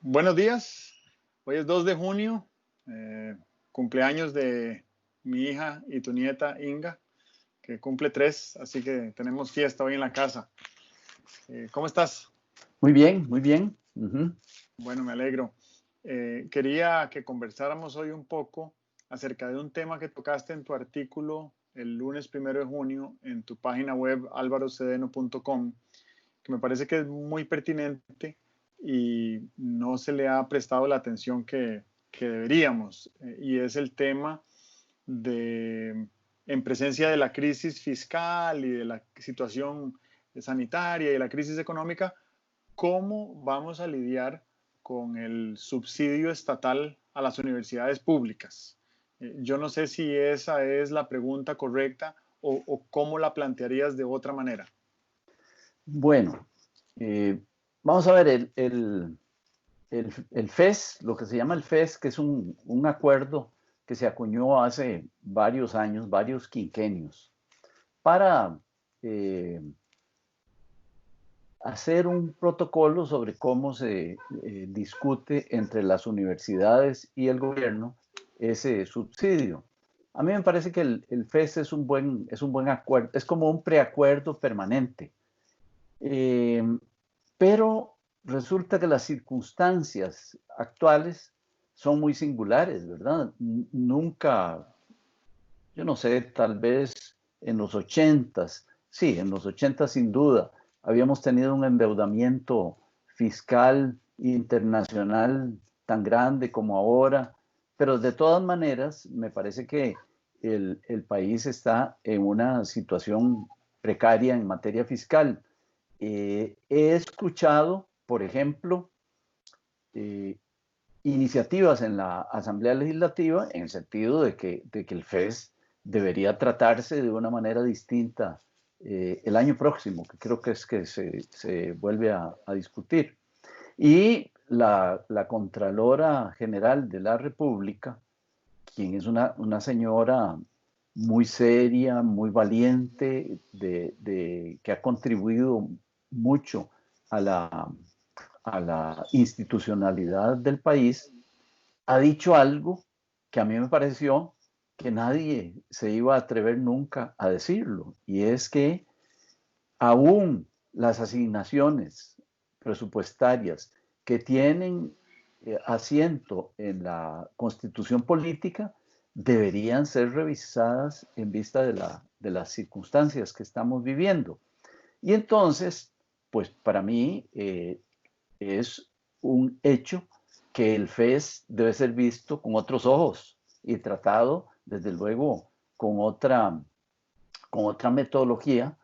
Buenos días, hoy es 2 de junio, eh, cumpleaños de mi hija y tu nieta Inga, que cumple 3, así que tenemos fiesta hoy en la casa. ¿Cómo estás? Muy bien, muy bien. Ujú. Bueno, me alegro. Quería que conversáramos hoy un poco acerca de un tema que tocaste en tu artículo el lunes 1 de junio en tu página web alvarocedeno.com, que me parece que es muy pertinente y no se le ha prestado la atención que deberíamos, y es el tema de, en presencia de la crisis fiscal y de la situación sanitaria y la crisis económica, cómo vamos a lidiar con el subsidio estatal a las universidades públicas. Yo no sé si esa es la pregunta correcta o cómo la plantearías de otra manera. Bueno, eh, vamos a ver el FES, lo que se llama el FES, que es un acuerdo que se acuñó hace varios años, varios quinquenios, para hacer un protocolo sobre cómo se discute entre las universidades y el gobierno ese subsidio. A mí me parece que el FES es un buen acuerdo, es como un preacuerdo permanente. Pero resulta que las circunstancias actuales son muy singulares, ¿verdad? Nunca, yo no sé, tal vez en los 80s, sí, en los 80 sin duda, habíamos tenido un endeudamiento fiscal internacional tan grande como ahora, pero de todas maneras me parece que el país está en una situación precaria en materia fiscal. He escuchado, por ejemplo, eh, iniciativas en la Asamblea Legislativa en el sentido de que el FES debería tratarse de una manera distinta el año próximo, que creo que es que se vuelve a discutir. Y la Contralora General de la República, quien es una señora muy seria, muy valiente, que ha contribuido mucho a la institucionalidad del país, ha dicho algo que a mí me pareció que nadie se iba a atrever nunca a decirlo, y es que aún las asignaciones presupuestarias que tienen asiento en la Constitución política deberían ser revisadas en vista de las circunstancias que estamos viviendo. Y entonces, pues para mí es un hecho que el FES debe ser visto con otros ojos y tratado, desde luego, con otra metodología.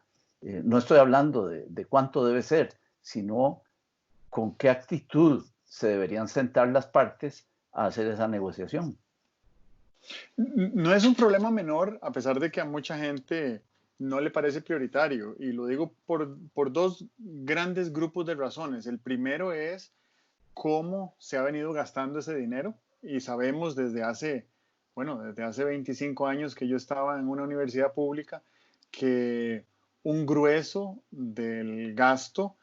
No estoy hablando de cuánto debe ser, sino con qué actitud se deberían sentar las partes a hacer esa negociación. No es un problema menor, a pesar de que a mucha gente no le parece prioritario, y lo digo por dos grandes grupos de razones. El primero es cómo se ha venido gastando ese dinero, y sabemos desde hace 25 años que yo estaba en una universidad pública, que un grueso del gasto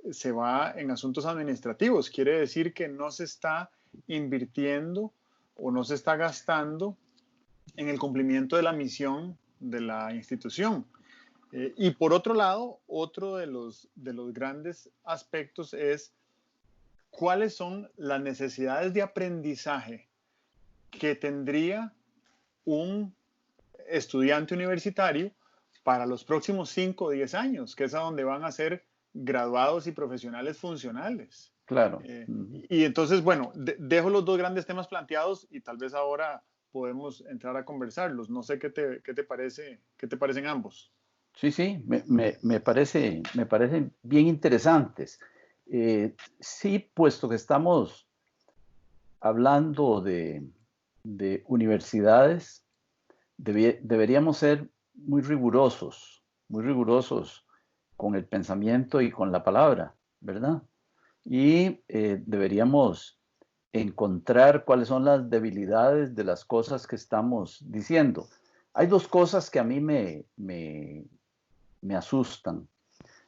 se va en asuntos administrativos. Quiere decir que no se está invirtiendo o no se está gastando en el cumplimiento de la misión de la institución. Y por otro lado, otro de los grandes aspectos es cuáles son las necesidades de aprendizaje que tendría un estudiante universitario para los próximos 5 o 10 años, que es a donde van a ser graduados y profesionales funcionales. Claro. Y entonces, bueno, dejo los dos grandes temas planteados y tal vez ahora podemos entrar a conversarlos. No sé qué te parecen ambos. Sí, sí, me parecen bien interesantes. Sí, puesto que estamos hablando de universidades, deberíamos ser muy rigurosos con el pensamiento y con la palabra, ¿verdad? Y deberíamos encontrar cuáles son las debilidades de las cosas que estamos diciendo. Hay dos cosas que a mí me asustan.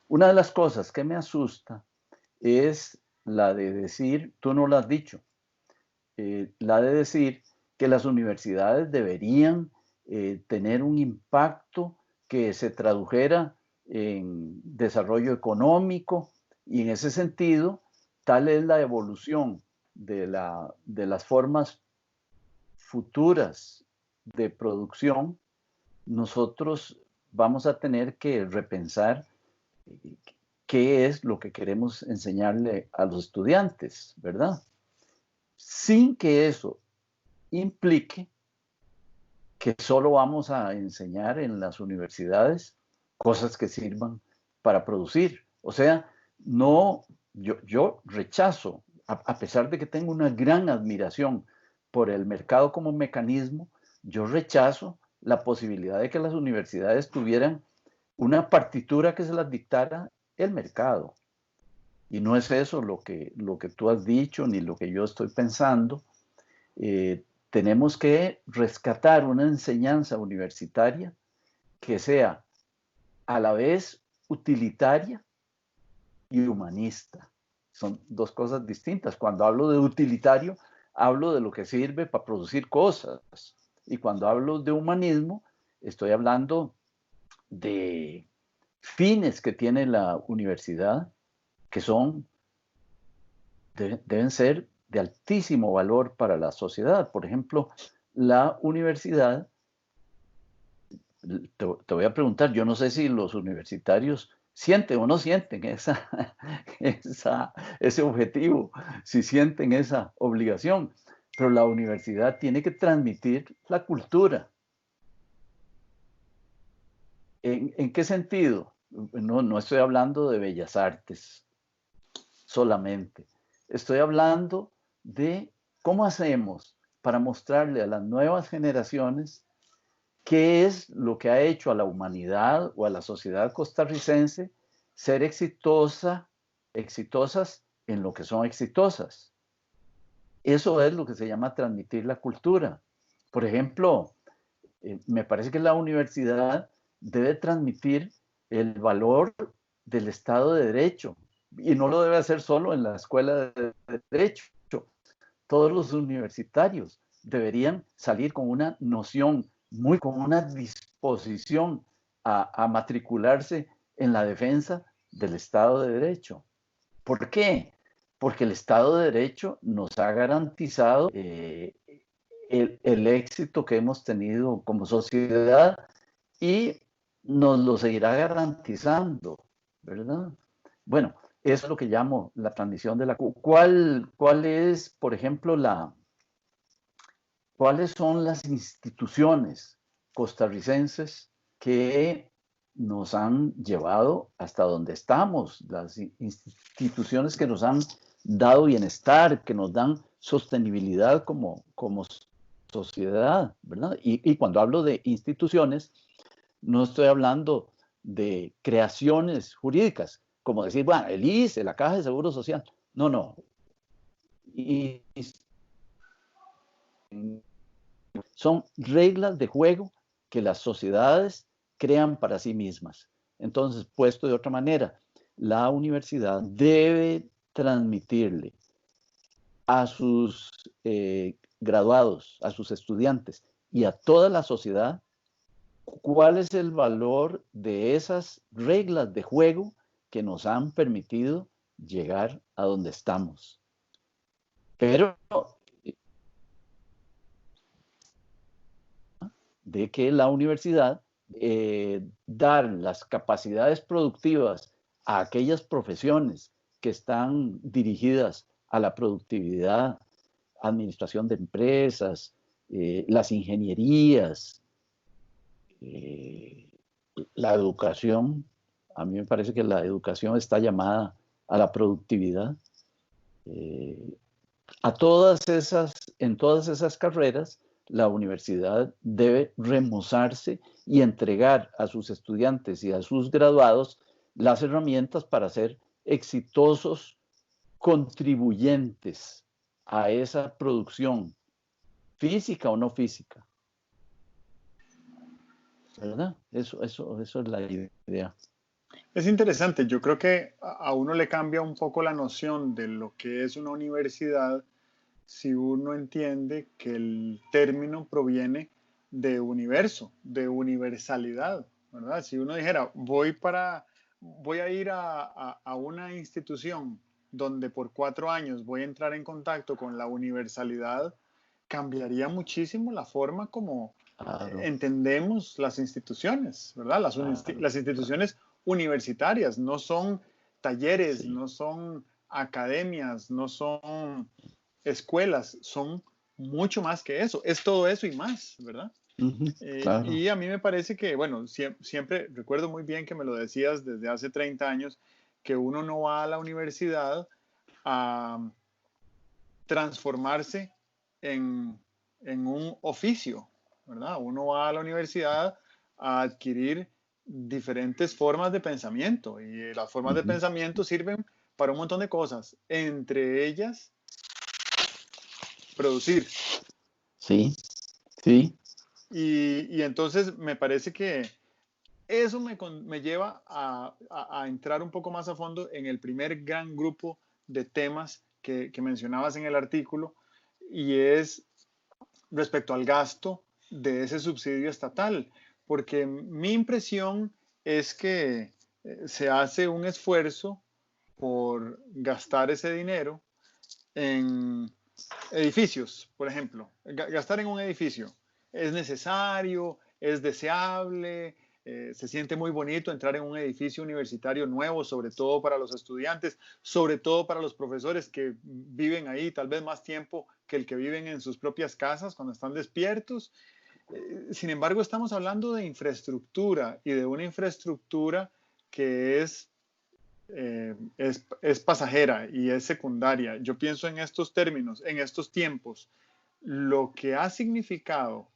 Una de las cosas que me asusta es la de decir, tú no lo has dicho, la de decir que las universidades deberían tener un impacto que se tradujera en desarrollo económico, y en ese sentido, tal es la evolución de las formas futuras de producción, nosotros vamos a tener que repensar qué es lo que queremos enseñarle a los estudiantes, ¿verdad? Sin que eso implique que solo vamos a enseñar en las universidades cosas que sirvan para producir. O sea, no, yo rechazo, a pesar de que tengo una gran admiración por el mercado como mecanismo, yo rechazo la posibilidad de que las universidades tuvieran una partitura que se las dictara el mercado. Y no es eso lo que tú has dicho, ni lo que yo estoy pensando. Tenemos que rescatar una enseñanza universitaria que sea a la vez utilitaria y humanista. Son dos cosas distintas. Cuando hablo de utilitario, hablo de lo que sirve para producir cosas. Y cuando hablo de humanismo, estoy hablando de fines que tiene la universidad, que deben ser de altísimo valor para la sociedad. Por ejemplo, la universidad, te voy a preguntar, yo no sé si los universitarios sienten o no sienten ese objetivo, si sienten esa obligación, pero la universidad tiene que transmitir la cultura. ¿En qué sentido? No estoy hablando de bellas artes solamente. Estoy hablando de cómo hacemos para mostrarle a las nuevas generaciones qué es lo que ha hecho a la humanidad o a la sociedad costarricense ser exitosas en lo que son exitosas. Eso es lo que se llama transmitir la cultura. Por ejemplo, me parece que la universidad debe transmitir el valor del Estado de Derecho, y no lo debe hacer solo en la escuela de Derecho. Todos los universitarios deberían salir con una noción, con una disposición a matricularse en la defensa del Estado de Derecho. ¿Por qué? Porque el Estado de Derecho nos ha garantizado el éxito que hemos tenido como sociedad, y nos lo seguirá garantizando, ¿verdad? Bueno, eso es lo que llamo la transmisión de la... ¿Cuál es, por ejemplo, cuáles son las instituciones costarricenses que nos han llevado hasta donde estamos? Las instituciones que nos han dado bienestar, que nos dan sostenibilidad como sociedad, ¿verdad? Y cuando hablo de instituciones, no estoy hablando de creaciones jurídicas, como decir, bueno, el ICE, la Caja de Seguro Social. No, no. Y son reglas de juego que las sociedades crean para sí mismas. Entonces, puesto de otra manera, la universidad debe transmitirle a sus graduados, a sus estudiantes y a toda la sociedad cuál es el valor de esas reglas de juego que nos han permitido llegar a donde estamos. Pero de que la universidad dar las capacidades productivas a aquellas profesiones que están dirigidas a la productividad, administración de empresas, las ingenierías, la educación. A mí me parece que la educación está llamada a la productividad. En todas esas carreras, la universidad debe remozarse y entregar a sus estudiantes y a sus graduados las herramientas para ser exitosos contribuyentes a esa producción, física o no física. ¿Verdad? Eso es la idea. Es interesante, yo creo que a uno le cambia un poco la noción de lo que es una universidad si uno entiende que el término proviene de universo, de universalidad, ¿verdad? Si uno dijera, voy a ir a una institución donde por 4 años voy a entrar en contacto con la universalidad, cambiaría muchísimo la forma como Claro, entendemos las instituciones, ¿verdad? claro, Las claro. instituciones universitarias no son talleres, Sí. no son academias, no son escuelas, son mucho más que eso. Es todo eso y más, ¿verdad? Ujú, claro. Y a mí me parece que, bueno, siempre recuerdo muy bien que me lo decías desde hace 30 años, que uno no va a la universidad a transformarse en, en un oficio, ¿verdad? Uno va a la universidad a adquirir diferentes formas de pensamiento y las formas de Ujú. pensamiento sirven para un montón de cosas, entre ellas producir. Sí, sí. Y entonces me parece que eso me lleva a entrar un poco más a fondo en el primer gran grupo de temas que mencionabas en el artículo, y es respecto al gasto de ese subsidio estatal, porque mi impresión es que se hace un esfuerzo por gastar ese dinero en edificios, por ejemplo. Gastar en un edificio es necesario, es deseable, se siente muy bonito entrar en un edificio universitario nuevo, sobre todo para los estudiantes, sobre todo para los profesores que viven ahí tal vez más tiempo que el que viven en sus propias casas cuando están despiertos. Sin embargo, estamos hablando de infraestructura y de una infraestructura que es pasajera y es secundaria. Yo pienso en estos términos, en estos tiempos, lo que ha significado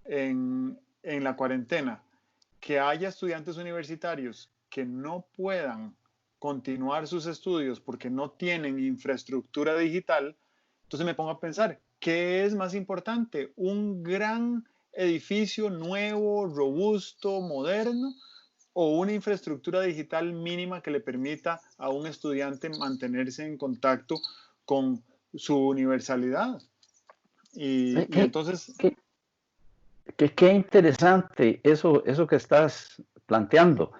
en la cuarentena que haya estudiantes universitarios que no puedan continuar sus estudios porque no tienen infraestructura digital. Entonces me pongo a pensar, ¿qué es más importante? ¿Un gran edificio nuevo, robusto, moderno, o una infraestructura digital mínima que le permita a un estudiante mantenerse en contacto con su universalidad? Y Qué, entonces, qué- qué interesante eso que estás planteando.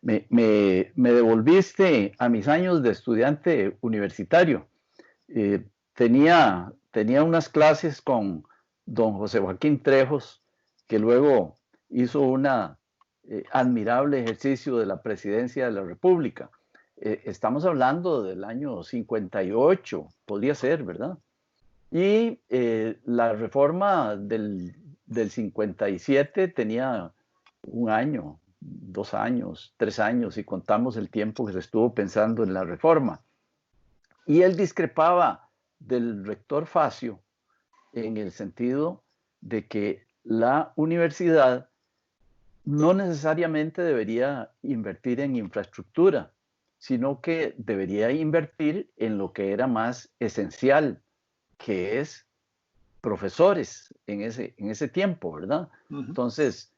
Me devolviste a mis años de estudiante universitario. Tenía unas clases con don José Joaquín Trejos, que luego hizo un admirable ejercicio de la presidencia de la República. Estamos hablando del año 58, podría ser, ¿verdad? Y la reforma del 57 tenía un año, 2 años, 3 años, si contamos el tiempo que se estuvo pensando en la reforma. Y él discrepaba del rector Facio en el sentido de que la universidad no necesariamente debería invertir en infraestructura, sino que debería invertir en lo que era más esencial, que es profesores en ese tiempo, ¿verdad? uh-huh. Entonces,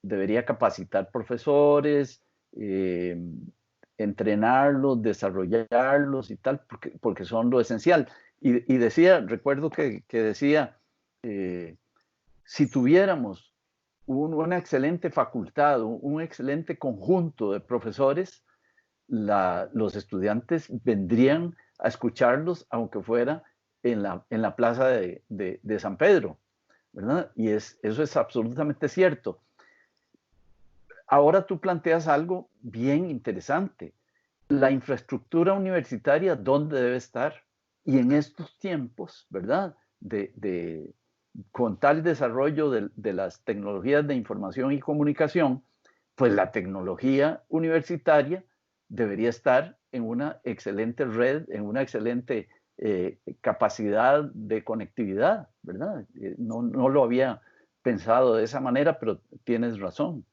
debería capacitar profesores, eh, entrenarlos, desarrollarlos y tal, porque son lo esencial. Y decía, recuerdo que decía, eh, si tuviéramos una excelente facultad, un excelente conjunto de profesores, los estudiantes vendrían a escucharlos, aunque fuera en la plaza de San Pedro, ¿verdad? Y eso es absolutamente cierto. Ahora tú planteas algo bien interesante. La infraestructura universitaria, ¿dónde debe estar? Y en estos tiempos, ¿verdad? Con tal desarrollo de las tecnologías de información y comunicación, pues la tecnología universitaria debería estar en una excelente red, en una excelente capacidad de conectividad, ¿verdad? No lo había pensado de esa manera, pero tienes razón.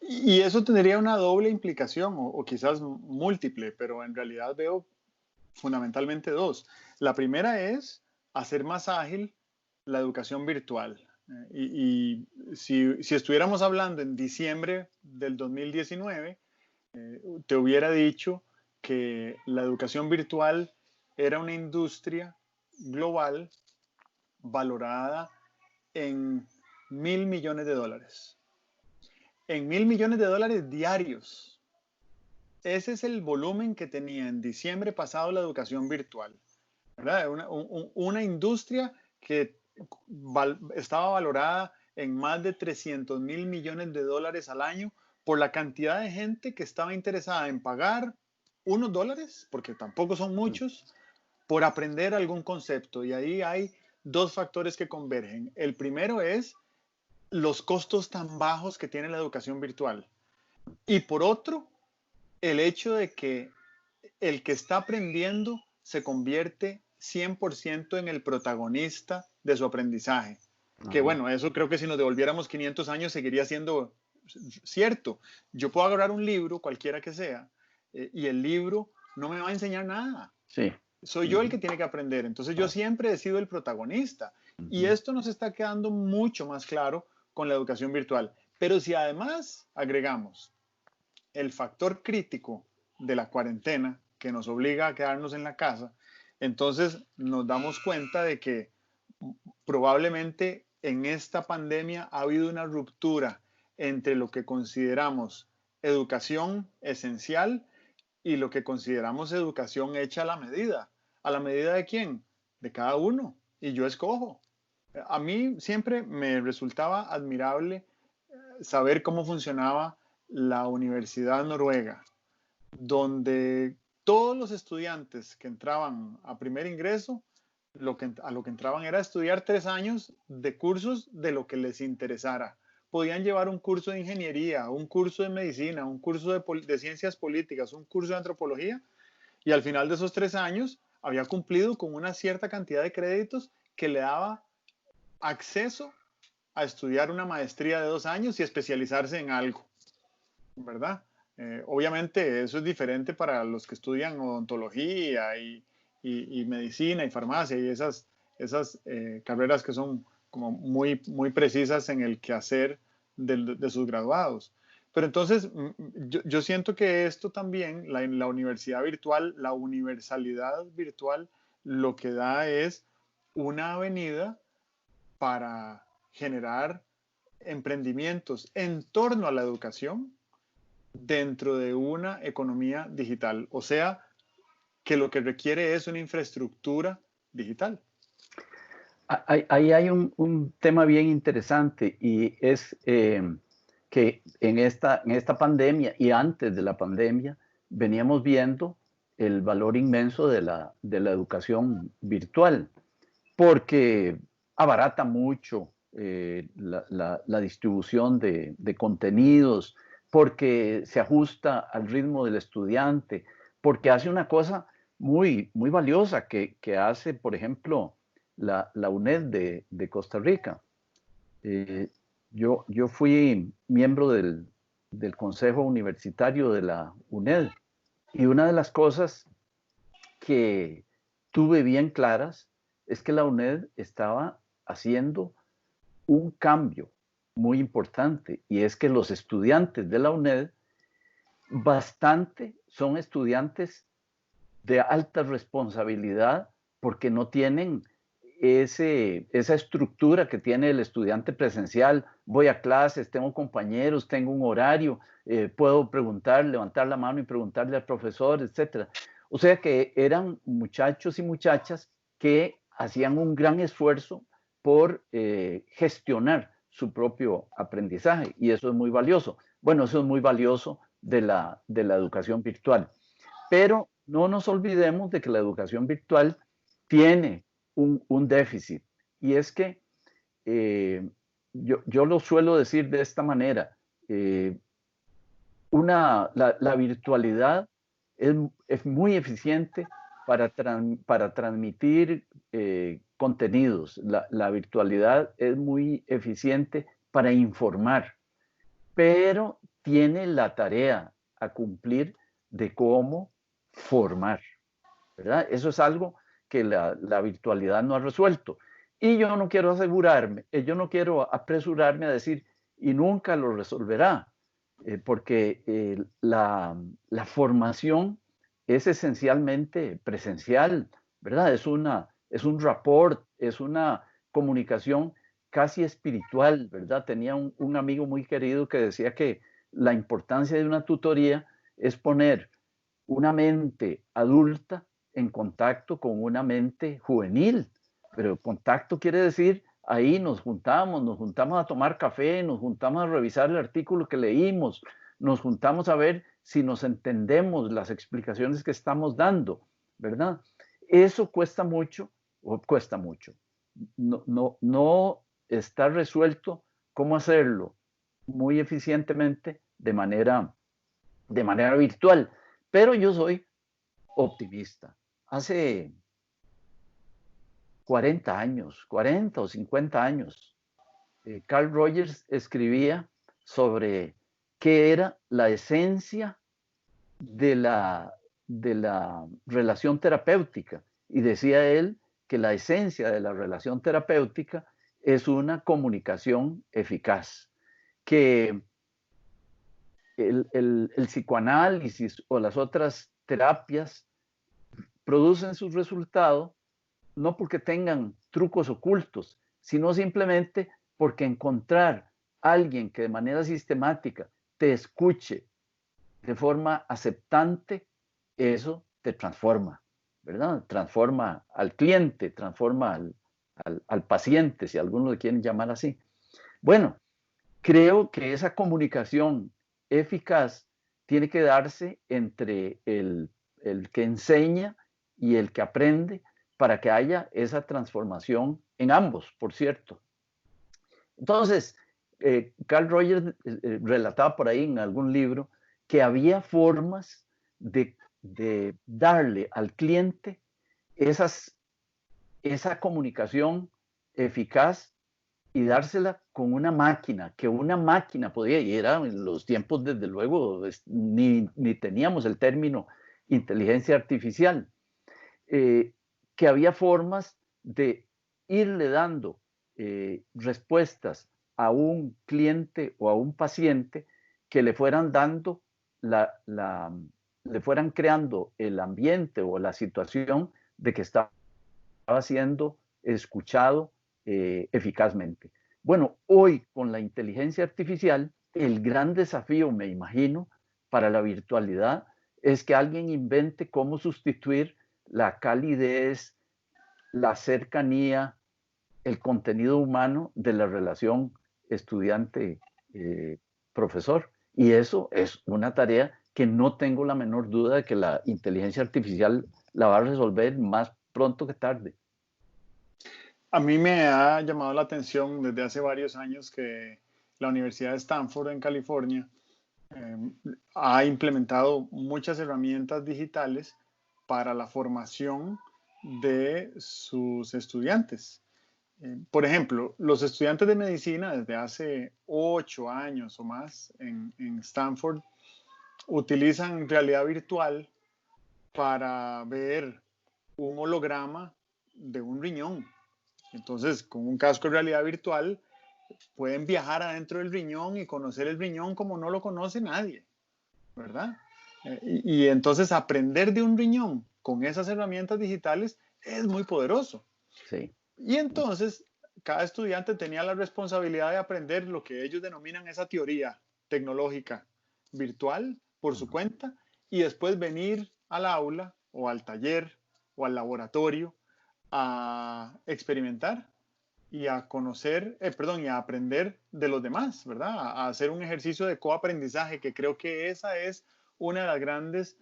Y eso tendría una doble implicación o quizás múltiple, pero en realidad veo fundamentalmente dos. La primera es hacer más ágil la educación virtual. Y si estuviéramos hablando en diciembre del 2019, te hubiera dicho que la educación virtual era una industria global valorada en $1.000 millones. En $1.000 millones diarios. Ese es el volumen que tenía en diciembre pasado la educación virtual, ¿verdad? Una industria que estaba valorada en más de $300.000 millones al año por la cantidad de gente que estaba interesada en pagar unos dólares, porque tampoco son muchos, por aprender algún concepto. Y ahí hay dos factores que convergen. El primero es los costos tan bajos que tiene la educación virtual. Y por otro, el hecho de que el que está aprendiendo se convierte 100% en el protagonista de su aprendizaje. Que bueno, eso creo que si nos devolviéramos 500 años seguiría siendo cierto. Yo puedo agarrar un libro, cualquiera que sea, y el libro no me va a enseñar nada. Sí. Soy yo el que tiene que aprender. Entonces yo siempre he sido el protagonista. Y esto nos está quedando mucho más claro con la educación virtual. Pero si además agregamos el factor crítico de la cuarentena que nos obliga a quedarnos en la casa, entonces nos damos cuenta de que probablemente en esta pandemia ha habido una ruptura entre lo que consideramos educación esencial y lo que consideramos educación hecha a la medida. ¿A la medida de quién? De cada uno. Y yo escojo. A mí siempre me resultaba admirable saber cómo funcionaba la Universidad Noruega, donde todos los estudiantes que entraban a primer ingreso, a lo que entraban era estudiar 3 años de cursos de lo que les interesara. Podían llevar un curso de ingeniería, un curso de medicina, un curso de ciencias políticas, un curso de antropología, y al final de esos 3 años había cumplido con una cierta cantidad de créditos que le daba acceso a estudiar una maestría de 2 años y especializarse en algo, ¿verdad? Obviamente eso es diferente para los que estudian odontología y medicina y farmacia y esas carreras que son como muy, muy precisas en el quehacer de sus graduados. Pero entonces yo siento que esto también, la universidad virtual, la universalidad virtual, lo que da es una avenida para generar emprendimientos en torno a la educación dentro de una economía digital. O sea, que lo que requiere es una infraestructura digital. Ahí hay un tema bien interesante y es que en esta pandemia y antes de la pandemia veníamos viendo el valor inmenso de la educación virtual, porque abarata mucho la distribución de contenidos, porque se ajusta al ritmo del estudiante, porque hace una cosa muy, muy valiosa que hace, por ejemplo, la UNED de Costa Rica. Yo fui miembro del Consejo Universitario de la UNED y una de las cosas que tuve bien claras es que la UNED estaba haciendo un cambio muy importante y es que los estudiantes de la UNED bastante son estudiantes de alta responsabilidad porque no tienen esa estructura que tiene el estudiante presencial. Voy a clases, tengo compañeros, tengo un horario, puedo preguntar, levantar la mano y preguntarle al profesor, etc. O sea que eran muchachos y muchachas que hacían un gran esfuerzo por gestionar su propio aprendizaje y eso es muy valioso. Bueno, eso es muy valioso de la educación virtual. Pero no nos olvidemos de que la educación virtual tiene un déficit y es que yo lo suelo decir de esta manera, la virtualidad es muy eficiente para transmitir contenidos, la virtualidad es muy eficiente para informar, pero tiene la tarea a cumplir de cómo formar, ¿verdad? Eso es algo que la virtualidad no ha resuelto. Y yo no quiero asegurarme, yo no quiero apresurarme a decir, y nunca lo resolverá, porque la formación es esencialmente presencial, ¿verdad? Es un rapport, es una comunicación casi espiritual, ¿verdad? Tenía un amigo muy querido que decía que la importancia de una tutoría es poner una mente adulta en contacto con una mente juvenil. Pero contacto quiere decir, ahí nos juntamos a tomar café, nos juntamos a revisar el artículo que leímos, nos juntamos a ver si nos entendemos las explicaciones que estamos dando, ¿verdad? Eso cuesta mucho, o cuesta mucho. No está resuelto cómo hacerlo muy eficientemente de manera virtual. Pero yo soy optimista. Hace 40 años, 40 o 50 años, Carl Rogers escribía sobre qué era la esencia de de la relación terapéutica. Y decía él que la esencia de la relación terapéutica es una comunicación eficaz, que el psicoanálisis o las otras terapias producen sus resultados no porque tengan trucos ocultos, sino simplemente porque encontrar a alguien que de manera sistemática te escuche de forma aceptante, eso te transforma, ¿verdad? Transforma al cliente, transforma al paciente, si algunos lo quieren llamar así. Bueno, creo que esa comunicación eficaz tiene que darse entre el que enseña y el que aprende para que haya esa transformación en ambos, por cierto. Entonces, Carl Rogers relataba por ahí en algún libro que había formas de darle al cliente esas, esa comunicación eficaz y dársela con una máquina, que una máquina podía, y era en los tiempos, desde luego, ni teníamos el término inteligencia artificial, eh, que había formas de irle dando respuestas a un cliente o a un paciente que le fueran dando le fueran creando el ambiente o la situación de que estaba siendo escuchado eficazmente. Bueno, hoy con la inteligencia artificial, el gran desafío, me imagino, para la virtualidad es que alguien invente cómo sustituir la calidez, la cercanía, el contenido humano de la relación estudiante-profesor. Y eso es una tarea que no tengo la menor duda de que la inteligencia artificial la va a resolver más pronto que tarde. A mí me ha llamado la atención desde hace varios años que la Universidad de Stanford en California eh, ha implementado muchas herramientas digitales para la formación de sus estudiantes. Por ejemplo, los estudiantes de medicina desde hace 8 años o más en Stanford utilizan realidad virtual para ver un holograma de un riñón. Entonces, con un casco de realidad virtual, pueden viajar adentro del riñón y conocer el riñón como no lo conoce nadie, ¿verdad? Y entonces aprender de un riñón con esas herramientas digitales es muy poderoso. Sí. Y entonces, cada estudiante tenía la responsabilidad de aprender lo que ellos denominan esa teoría tecnológica virtual por su cuenta y después venir al aula o al taller o al laboratorio a experimentar y a conocer, y a aprender de los demás, ¿verdad? A hacer un ejercicio de coaprendizaje, que creo que esa es una de las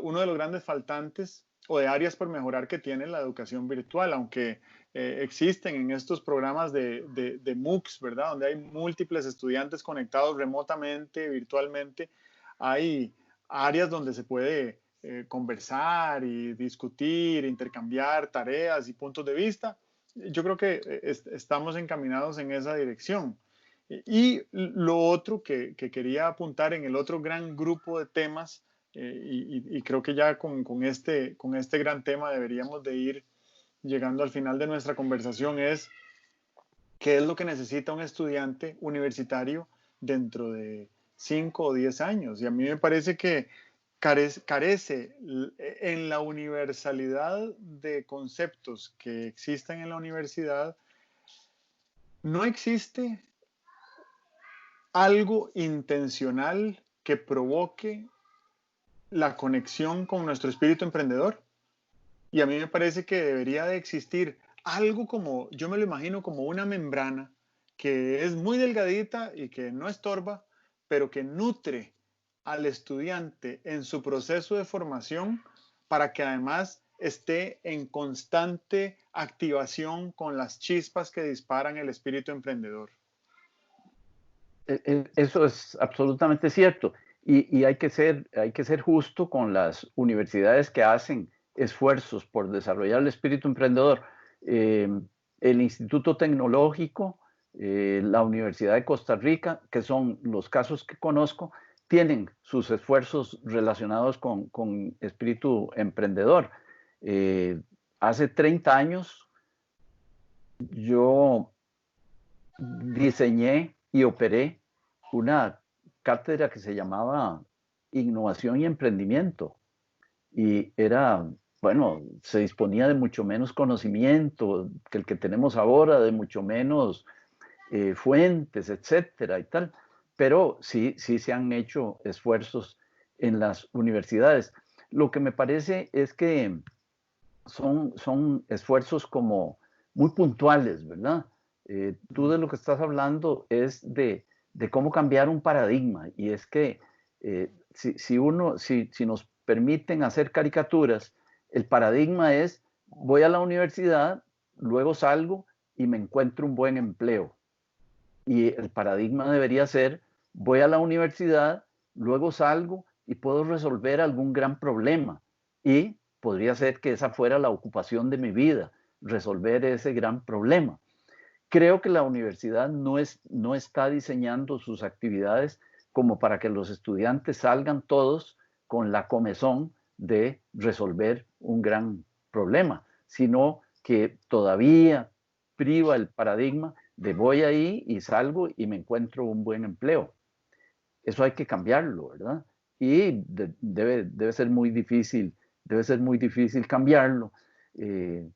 uno de los grandes faltantes o de áreas por mejorar que tiene la educación virtual, aunque existen en estos programas de MOOCs, ¿verdad? Donde hay múltiples estudiantes conectados remotamente, virtualmente, hay áreas donde se puede conversar y discutir, intercambiar tareas y puntos de vista. Yo creo que estamos encaminados en esa dirección. Y lo otro que quería apuntar en el otro gran grupo de temas, y creo que ya con este gran tema deberíamos de ir llegando al final de nuestra conversación, es qué es lo que necesita un estudiante universitario dentro de 5 o 10 años. Y a mí me parece que carece en la universalidad de conceptos que existen en la universidad, no existe algo intencional que provoque la conexión con nuestro espíritu emprendedor. Y a mí me parece que debería de existir algo como, yo me lo imagino como una membrana que es muy delgadita y que no estorba, pero que nutre al estudiante en su proceso de formación para que además esté en constante activación con las chispas que disparan el espíritu emprendedor. Eso es absolutamente cierto. Y hay que ser justo con las universidades que hacen esfuerzos por desarrollar el espíritu emprendedor. Eh, el Instituto Tecnológico, la Universidad de Costa Rica, que son los casos que conozco, tienen sus esfuerzos relacionados con espíritu emprendedor. Hace 30 años yo diseñé y operé una cátedra que se llamaba Innovación y Emprendimiento. Y era, bueno, se disponía de mucho menos conocimiento que el que tenemos ahora, de mucho menos fuentes, etcétera y tal. Pero sí, sí se han hecho esfuerzos en las universidades. Lo que me parece es que son esfuerzos como muy puntuales, ¿verdad? Tú de lo que estás hablando es de cómo cambiar un paradigma y es que si nos permiten hacer caricaturas, el paradigma es voy a la universidad, luego salgo y me encuentro un buen empleo. Y el paradigma debería ser voy a la universidad, luego salgo y puedo resolver algún gran problema. Y podría ser que esa fuera la ocupación de mi vida, resolver ese gran problema. Creo que la universidad no está diseñando sus actividades como para que los estudiantes salgan todos con la comezón de resolver un gran problema, sino que todavía priva el paradigma de voy ahí y salgo y me encuentro un buen empleo. Eso hay que cambiarlo, ¿verdad? Y debe ser muy difícil cambiarlo. Eh,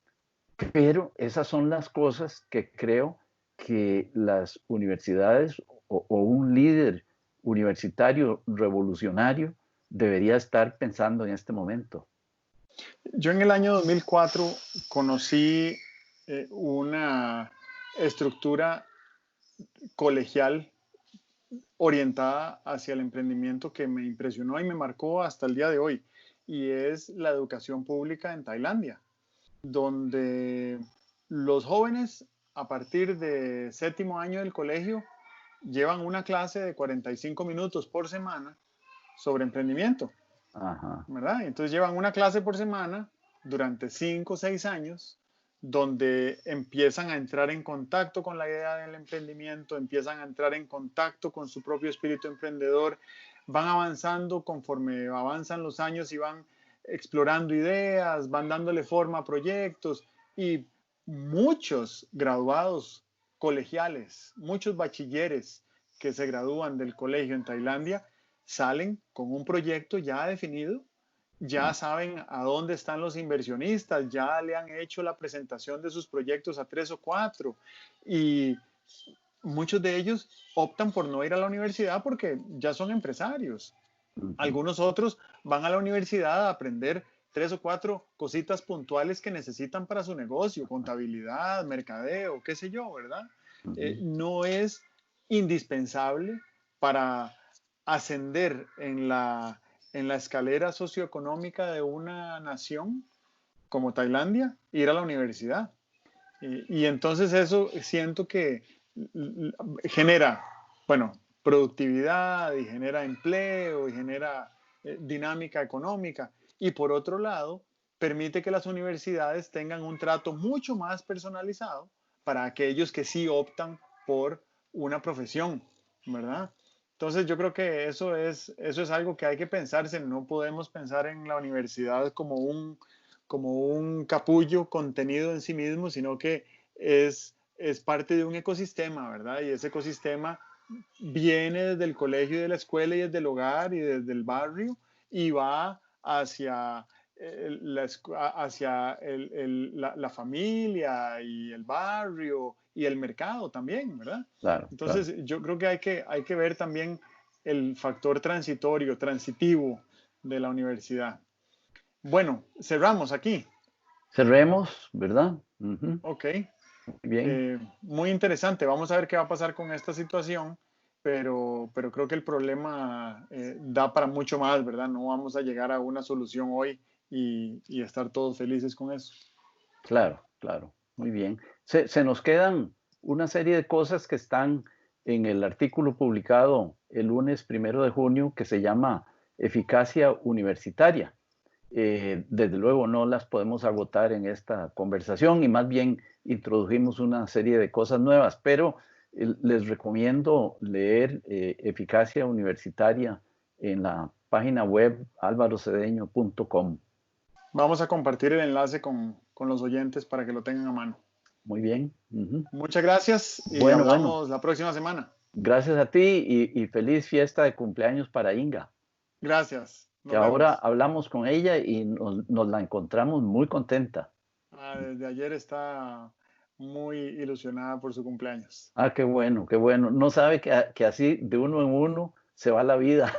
pero esas son las cosas que creo que las universidades o un líder universitario revolucionario debería estar pensando en este momento. Yo en el año 2004 conocí una estructura colegial orientada hacia el emprendimiento que me impresionó y me marcó hasta el día de hoy, y es la educación pública en Tailandia, donde los jóvenes a partir de séptimo año del colegio llevan una clase de 45 minutos por semana sobre emprendimiento, Ajá. ¿verdad? Entonces llevan una clase por semana durante 5 o 6 años, donde empiezan a entrar en contacto con la idea del emprendimiento, empiezan a entrar en contacto con su propio espíritu emprendedor, van avanzando conforme avanzan los años y van explorando ideas, van dándole forma a proyectos, y muchos graduados colegiales, muchos bachilleres que se gradúan del colegio en Tailandia salen con un proyecto ya definido, ya saben a dónde están los inversionistas, ya le han hecho la presentación de sus proyectos a 3 o 4, y muchos de ellos optan por no ir a la universidad porque ya son empresarios. Uh-huh. Algunos otros van a la universidad a aprender 3 o 4 cositas puntuales que necesitan para su negocio, contabilidad, mercadeo, qué sé yo, ¿verdad? Uh-huh. No es indispensable para ascender en la escalera socioeconómica de una nación como Tailandia, ir a la universidad. Y entonces eso siento que genera, bueno, productividad y genera empleo y genera dinámica económica. Y por otro lado, permite que las universidades tengan un trato mucho más personalizado para aquellos que sí optan por una profesión, ¿verdad? Entonces yo creo que eso es algo que hay que pensarse. No podemos pensar en la universidad como un capullo contenido en sí mismo, sino que es parte de un ecosistema, ¿verdad? Y ese ecosistema viene desde el colegio y de la escuela y desde el hogar y desde el barrio y va hacia, hacia la familia y el barrio y el mercado también, ¿verdad? Claro, claro. Entonces, yo creo que hay que ver también el factor transitorio, transitivo de la universidad. Bueno, cerramos aquí. Cerremos, ¿verdad? Ujú. Ok. Muy bien, Muy interesante. Vamos a ver qué va a pasar con esta situación, pero creo que el problema da para mucho más, ¿verdad? No vamos a llegar a una solución hoy y estar todos felices con eso. claro, claro. Muy bien. Se nos quedan una serie de cosas que están en el artículo publicado el lunes 1 de junio que se llama Eficacia Universitaria. Desde luego no las podemos agotar en esta conversación y más bien introdujimos una serie de cosas nuevas, pero les recomiendo leer Eficacia Universitaria en la página web alvarocedeño.com. Vamos a compartir el enlace con los oyentes para que lo tengan a mano. Muy bien. Ujú. Muchas gracias y Bueno, bueno, hablamos la próxima semana. gracias a ti y feliz fiesta de cumpleaños para Inga, Gracias. que Nos ahora vemos. hablamos con ella y nos la encontramos muy contenta. Desde ayer está muy ilusionada por su cumpleaños. Ah, qué bueno, qué bueno. No sabe que así de uno en uno se va la vida.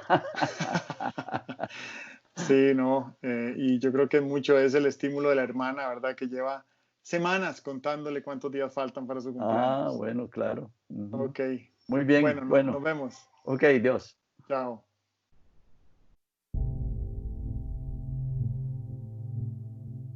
Sí, no, y yo creo que mucho es el estímulo de la hermana, ¿verdad? Que lleva semanas contándole cuántos días faltan para su Ah, cumpleaños. bueno, claro. Ujú. Ok, Muy bien, bueno, nos bueno. vemos. Ok, Dios. Chao.